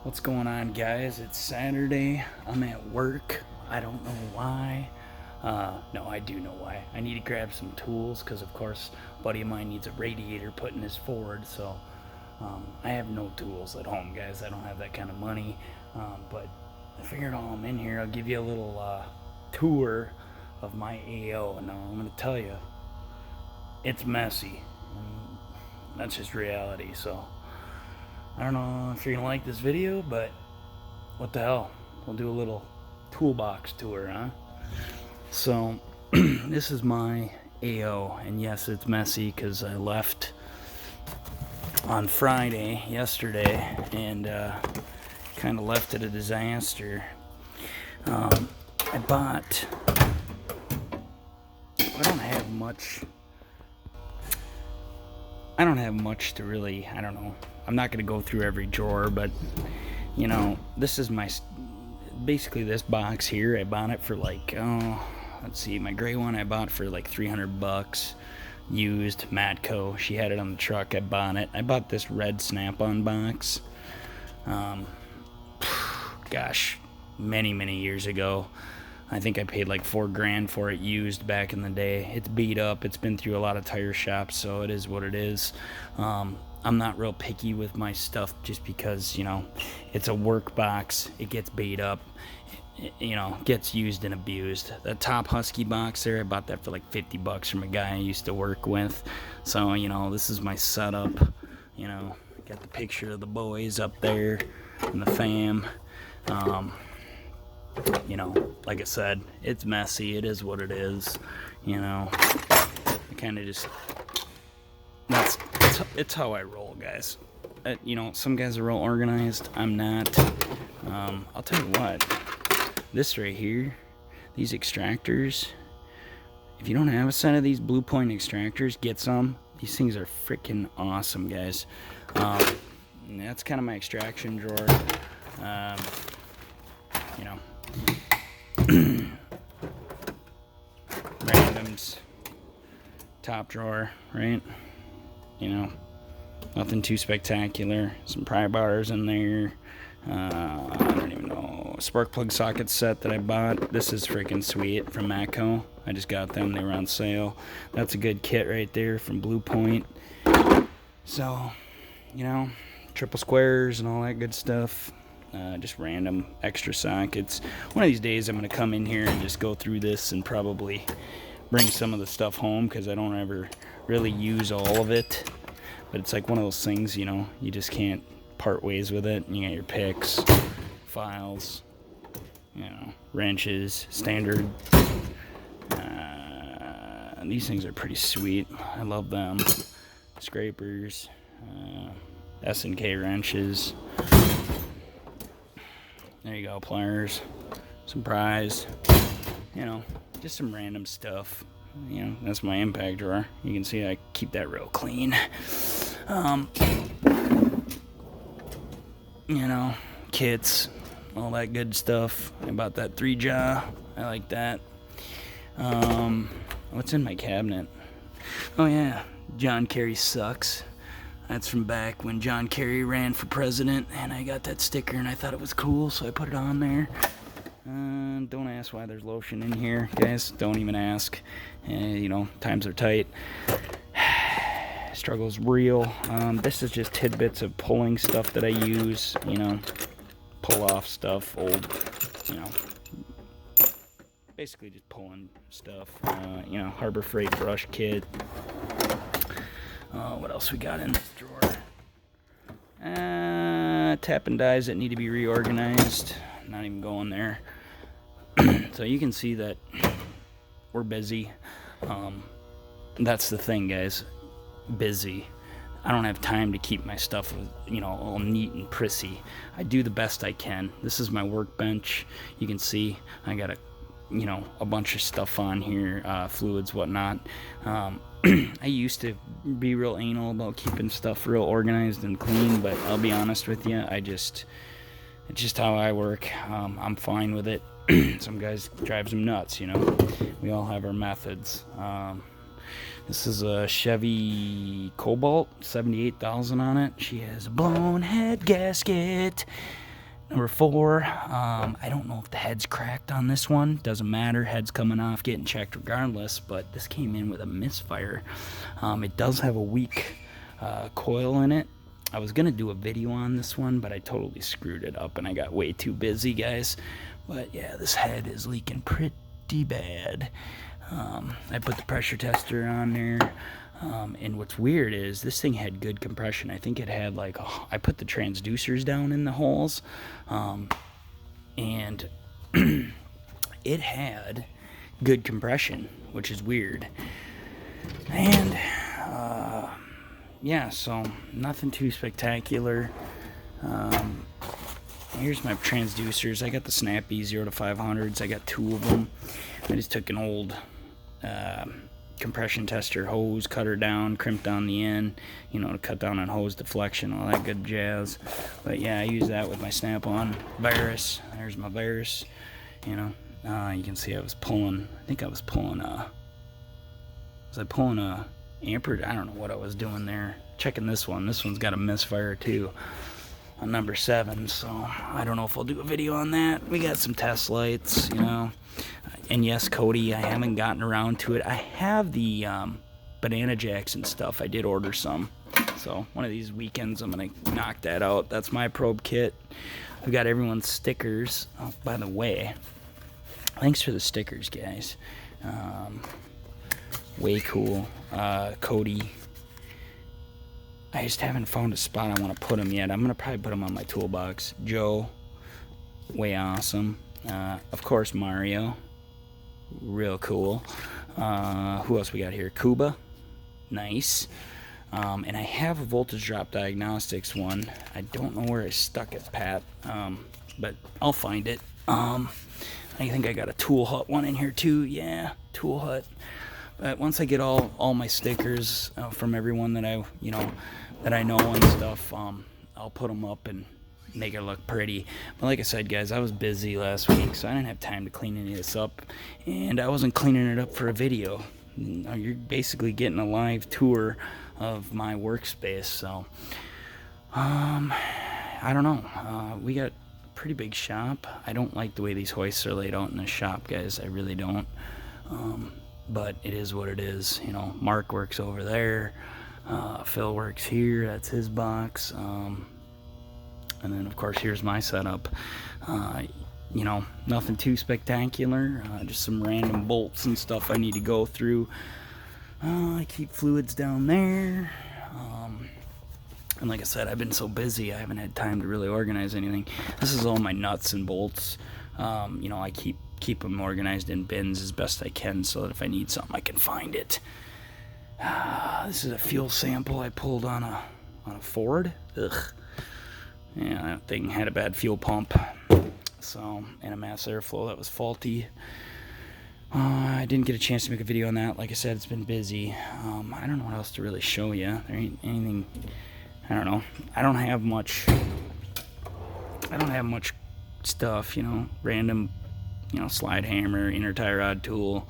What's going on, guys? It's Saturday. I'm at work. I don't know why. No, I do know why. I need to grab some tools because, of course, a buddy of mine needs a radiator put in his Ford. So I have no tools at home, guys. I don't have that kind of money. But I figured while I'm in here, I'll give you a little tour of my AO. Now, I'm going to tell you, it's messy. That's just reality. So I don't know if you're gonna like this video, but what the hell? We'll do a little toolbox tour, huh? So, this is my AO, and yes, it's messy because I left on Friday, yesterday, and kind of left it a disaster. I bought. I don't have much. I don't have much to really. I don't know. I'm not going to go through every drawer, but this is basically this box here. I bought it for like, let's see, my gray one I bought for like $300 used. Matco, she had it on the truck. I bought it. I bought this red Snap-on box. Gosh, many years ago. I think I paid like $4,000 for it used back in the day. It's beat up. It's been through a lot of tire shops, so it is what it is. I'm not real picky with my stuff just because, it's a work box. It gets beat up, gets used and abused. The top Husky box there, I bought that for like $50 from a guy I used to work with. So, this is my setup. Got the picture of the boys up there and the fam. Like I said, it's messy. It is what it is. I kind of just, it's how I roll, guys. Some guys are real organized. I'm not. I'll tell you what, this right here, these extractors, if you don't have a set of these Blue Point extractors, get some. These things are freaking awesome, guys. That's kind of my extraction drawer. Randoms, top drawer, right? Nothing too spectacular. Some pry bars in there. I don't even know. A spark plug socket set that I bought. This is freaking sweet from Matco. I just got them. They were on sale. That's a good kit right there from Blue Point. So, triple squares and all that good stuff. Just random extra sockets. One of these days I'm going to come in here and just go through this and probably bring some of the stuff home because I don't ever really use all of it. But it's like one of those things, you just can't part ways with it. You got your picks, files, wrenches, standard. These things are pretty sweet. I love them. Scrapers, S&K wrenches. There you go, pliers, some pries, just some random stuff. That's my impact drawer. You can see I keep that real clean. Kits, all that good stuff. I bought that 3-jaw. I like that. What's in my cabinet? Oh yeah, John Kerry sucks. That's from back when John Kerry ran for president, and I got that sticker and I thought it was cool, so I put it on there. Don't ask why there's lotion in here, guys. Don't even ask. Times are tight. Struggle's real. This is just tidbits of pulling stuff that I use, pull off stuff, old, basically just pulling stuff. Harbor Freight brush kit. What else we got in this drawer? Tap and dies that need to be reorganized. Not even going there. So you can see that we're busy. That's the thing, guys. Busy. I don't have time to keep my stuff, all neat and prissy. I do the best I can. This is my workbench. You can see I got a bunch of stuff on here, fluids, whatnot. I used to be real anal about keeping stuff real organized and clean, but I'll be honest with you, it's just how I work. I'm fine with it. Some guys drives them nuts, We all have our methods. This is a Chevy Cobalt, 78,000 on it. She has a blown head gasket. Number 4, I don't know if the head's cracked on this one. Doesn't matter. Head's coming off, getting checked regardless. But this came in with a misfire. It does have a weak coil in it. I was going to do a video on this one, but I totally screwed it up and I got way too busy, guys. But yeah, this head is leaking pretty bad. I put the pressure tester on there. And what's weird is this thing had good compression. I think it had like, I put the transducers down in the holes, and it had good compression, which is weird. And yeah, so nothing too spectacular. Here's my transducers. I got the Snappy 0 to 500s. I got 2 of them. I just took an old compression tester hose, cut her down, crimped on the end, you know, to cut down on hose deflection, all that good jazz. But yeah, I use that with my snap-on virus. There's my virus, you know. You can see I was pulling, I think I was pulling a amperage? I don't know what I was doing there. Checking this one. This one's got a misfire too on number 7, so I don't know if I'll do a video on that. We got some test lights, you know. And yes, Cody, I haven't gotten around to it. I have the banana jacks and stuff. I did order some. So one of these weekends I'm going to knock that out. That's my probe kit. I've got everyone's stickers. Oh, by the way, thanks for the stickers, guys. Way cool. Cody. I just haven't found a spot I want to put them yet. I'm going to probably put them on my toolbox. Joe. Way awesome. Of course, Mario. Real cool. Who else we got here? Cuba. Nice. And I have a voltage drop diagnostics one. I don't know where I stuck it, Pat. But I'll find it. I think I got a Tool Hut one in here too. Yeah, Tool Hut. But once I get all my stickers from everyone that I know and stuff, I'll put them up and make it look pretty. But like I said, guys, I was busy last week, so I didn't have time to clean any of this up, and I wasn't cleaning it up for a video. You're basically getting a live tour of my workspace. So I don't know. We got a pretty big shop. I don't like the way these hoists are laid out in the shop, guys. I really don't. But it is what it is. You know, Mark works over there. Phil works here. That's his box. And then, of course, here's my setup. You know, nothing too spectacular. Just some random bolts and stuff I need to go through. I keep fluids down there. And like I said, I've been so busy, I haven't had time to really organize anything. This is all my nuts and bolts. You know, I keep them organized in bins as best I can so that if I need something, I can find it. This is a fuel sample I pulled on a Ford. Ugh. Yeah, that thing had a bad fuel pump, so, and a mass airflow that was faulty. I didn't get a chance to make a video on that. Like I said, it's been busy. I don't know what else to really show you. There ain't anything. I don't know. I don't have much stuff, you know. Random, you know, slide hammer, inner tie rod tool,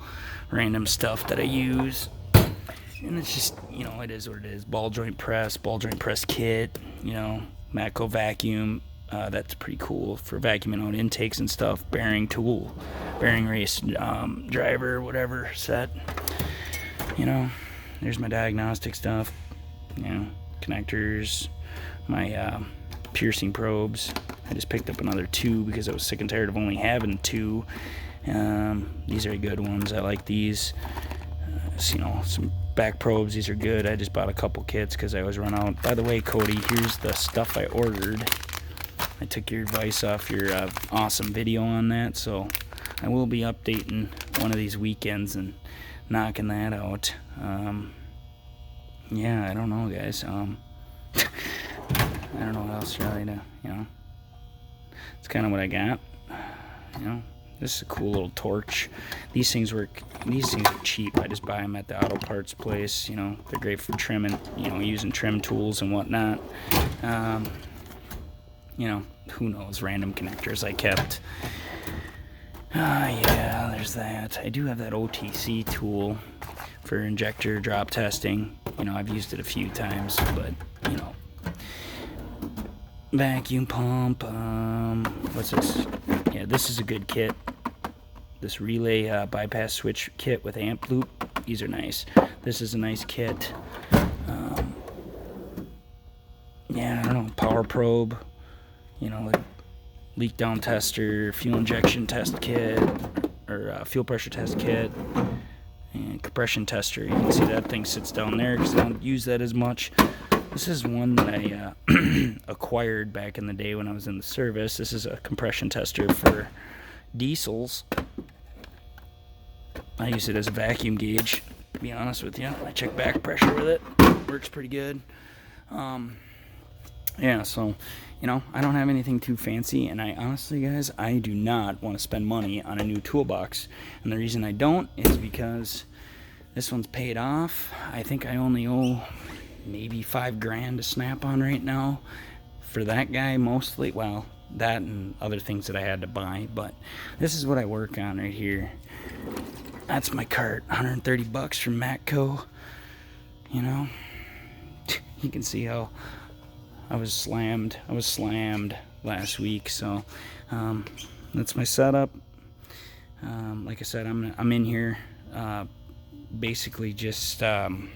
random stuff that I use. And it's just, you know, it is what it is. Ball joint press kit, you know. Matco vacuum, that's pretty cool for vacuuming out intakes and stuff. Bearing tool, bearing race driver, whatever set. You know, there's my diagnostic stuff. You know, connectors, my piercing probes. I just picked up another 2 because I was sick and tired of only having 2. These are good ones. I like these. You know, some back probes. These are good. I just bought a couple kits because I always run out. By the way, Cody, here's the stuff I ordered. I took your advice off your awesome video on that, so I will be updating one of these weekends and knocking that out. Yeah, I don't know, guys. I don't know what else really to, you know. It's kind of what I got, you know. This is a cool little torch. These things are cheap. I just buy them at the auto parts place. You know, they're great for trimming, you know, using trim tools and whatnot. You know, who knows, random connectors I kept. Yeah, there's that. I do have that OTC tool for injector drop testing. You know, I've used it a few times, but, you know, vacuum pump. What's this? Yeah, this is a good kit. This relay bypass switch kit with amp loop. These are nice. This is a nice kit. Yeah, I don't know, power probe, like leak down tester, fuel injection test kit, or fuel pressure test kit, and compression tester. You can see that thing sits down there because I don't use that as much. This is one that I acquired back in the day when I was in the service. This is a compression tester for diesels. I use it as a vacuum gauge, to be honest with you. I check back pressure with it. Works pretty good. Yeah, so, I don't have anything too fancy, and I honestly, guys, I do not want to spend money on a new toolbox. And the reason I don't is because this one's paid off. I think I only owe maybe $5,000 to Snap-on right now for that guy mostly. Well, that and other things that I had to buy, but this is what I work on right here. That's my cart, $130 from Matco. You can see how I was slammed last week, so that's my setup. Like I said, I'm in here basically just kind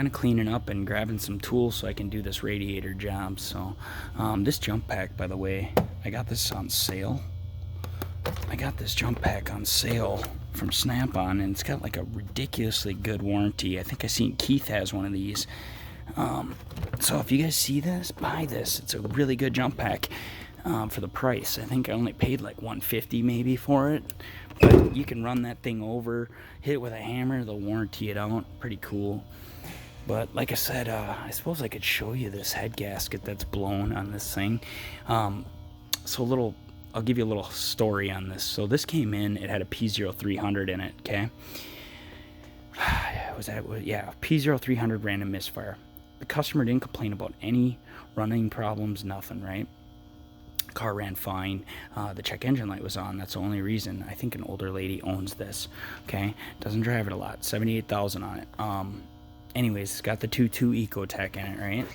of cleaning up and grabbing some tools so I can do this radiator job. So this jump pack, by the way, I got this on sale. I got this jump pack on sale from Snap-on, and it's got like a ridiculously good warranty. I think I seen Keith has one of these. So if you guys see this, buy this. It's a really good jump pack for the price. I think I only paid like $150 maybe for it, but you can run that thing over, hit it with a hammer, they'll warranty it out. Pretty cool. But like I said, I suppose I could show you this head gasket that's blown on this thing. I'll give you a little story on this. So this came in, it had a P0300 in it, okay? P0300 random misfire. The customer didn't complain about any running problems, nothing, right? Car ran fine. The check engine light was on. That's the only reason. I think an older lady owns this, okay? Doesn't drive it a lot. 78,000 on it. Anyways, it's got the 2.2 Ecotech in it, right?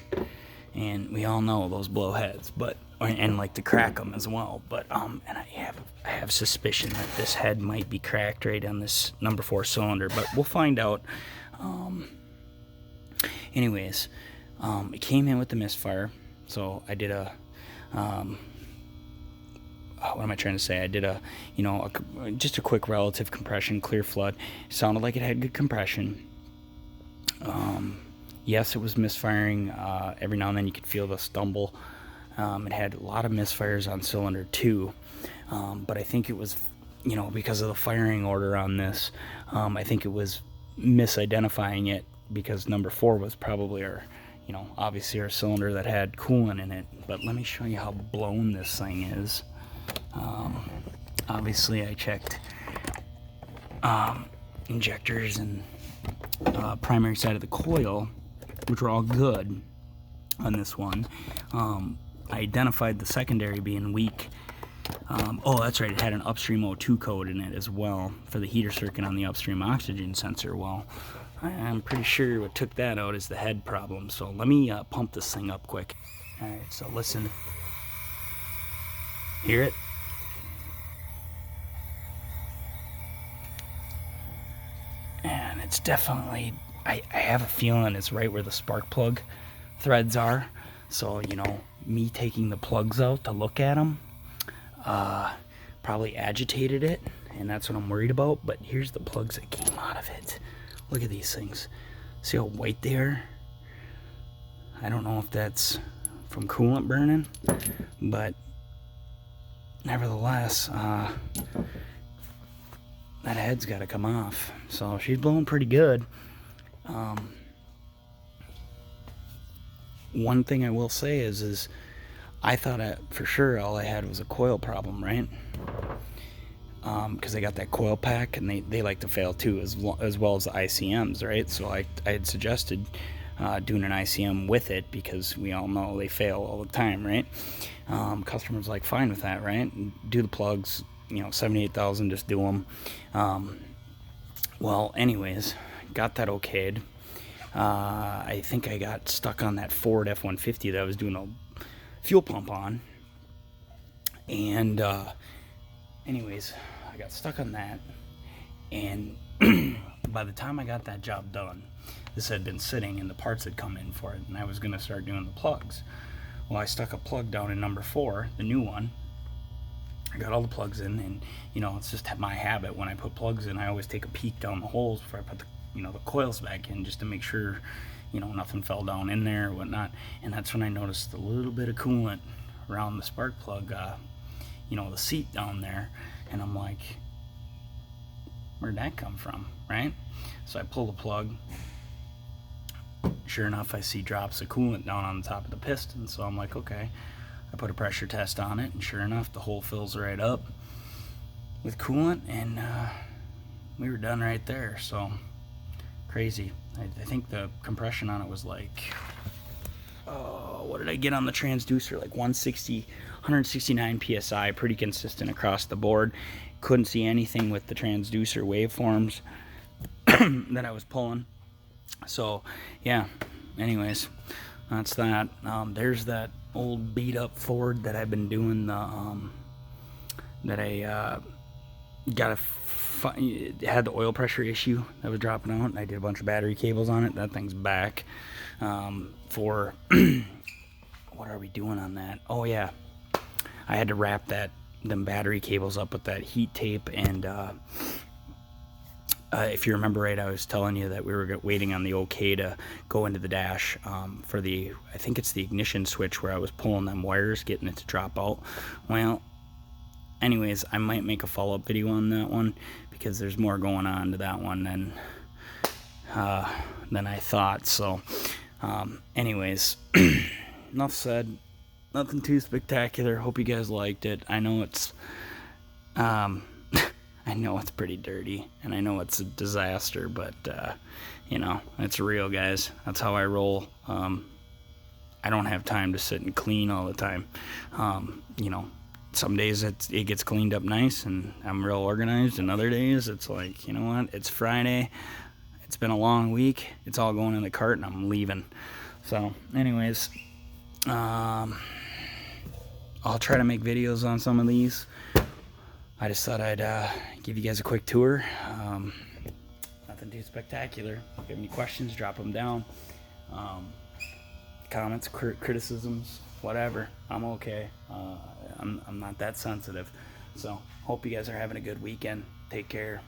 And we all know those blow heads, and like to crack them as well. But and I have suspicion that this head might be cracked right on this number 4 cylinder, but we'll find out. Anyways, it came in with the misfire, so I did a what am I trying to say? I did just a quick relative compression, clear flood. Sounded like it had good compression. Yes, it was misfiring. Every now and then you could feel the stumble. It had a lot of misfires on cylinder 2, but I think it was, because of the firing order on this, I think it was misidentifying it, because number 4 was probably our, obviously our cylinder that had coolant in it. But let me show you how blown this thing is. Obviously I checked injectors and primary side of the coil, which were all good on this one. I identified the secondary being weak. Oh, that's right, it had an upstream O2 code in it as well for the heater circuit on the upstream oxygen sensor. Well, I'm pretty sure what took that out is the head problem. So let me pump this thing up quick. Alright, so listen. Hear it? And it's definitely, I have a feeling it's right where the spark plug threads are. So, me taking the plugs out to look at them probably agitated it, and that's what I'm worried about. But here's the plugs that came out of it. Look at these things. See how white they are? I don't know if that's from coolant burning, but nevertheless, that head's got to come off. So she's blowing pretty good. One thing I will say is I thought for sure all I had was a coil problem, right? Because they got that coil pack, and they like to fail too, as well as the ICMs, right? So I had suggested doing an ICM with it, because we all know they fail all the time, right? Customers like fine with that, right? Do the plugs, 78,000, just do them. Well, anyways, got that okayed. I think I got stuck on that Ford F-150 that I was doing fuel pump on. And anyways, I got stuck on that, and by the time I got that job done, this had been sitting and the parts had come in for it, and I was going to start doing the plugs. Well, I stuck a plug down in number 4, the new one. I got all the plugs in, and it's just my habit when I put plugs in, I always take a peek down the holes before I put the coils back in, just to make sure nothing fell down in there or whatnot. And that's when I noticed a little bit of coolant around the spark plug, the seat down there, and I'm like, where'd that come from, right? So I pull the plug. Sure enough, I see drops of coolant down on the top of the piston. So I'm like, okay. I put a pressure test on it, and sure enough, the hole fills right up with coolant, and we were done right there. So crazy. I think the compression on it was like, what did I get on the transducer? Like 169 psi, pretty consistent across the board. Couldn't see anything with the transducer waveforms that I was pulling. So yeah, anyways, that's that. There's that old beat up Ford that I've been doing that I had the oil pressure issue that was dropping out, and I did a bunch of battery cables on it. That thing's back for what are we doing on that? Oh yeah, I had to wrap them battery cables up with that heat tape, and if you remember right, I was telling you that we were waiting on the okay to go into the dash for I think it's the ignition switch, where I was pulling them wires, getting it to drop out. Well, anyways, I might make a follow-up video on that one, because there's more going on to that one than I thought. So anyways, enough said. Nothing too spectacular. Hope you guys liked it. I know it's I know it's pretty dirty, and I know it's a disaster, but it's real, guys. That's how I roll. I don't have time to sit and clean all the time. Some days it gets cleaned up nice and I'm real organized, and other days it's like, you know what, it's Friday, it's been a long week, it's all going in the cart and I'm leaving. So anyways, I'll try to make videos on some of these. I just thought I'd give you guys a quick tour. Nothing too spectacular. If you have any questions, drop them down. Comments, criticisms, whatever. I'm okay. I'm not that sensitive. So hope you guys are having a good weekend. Take care.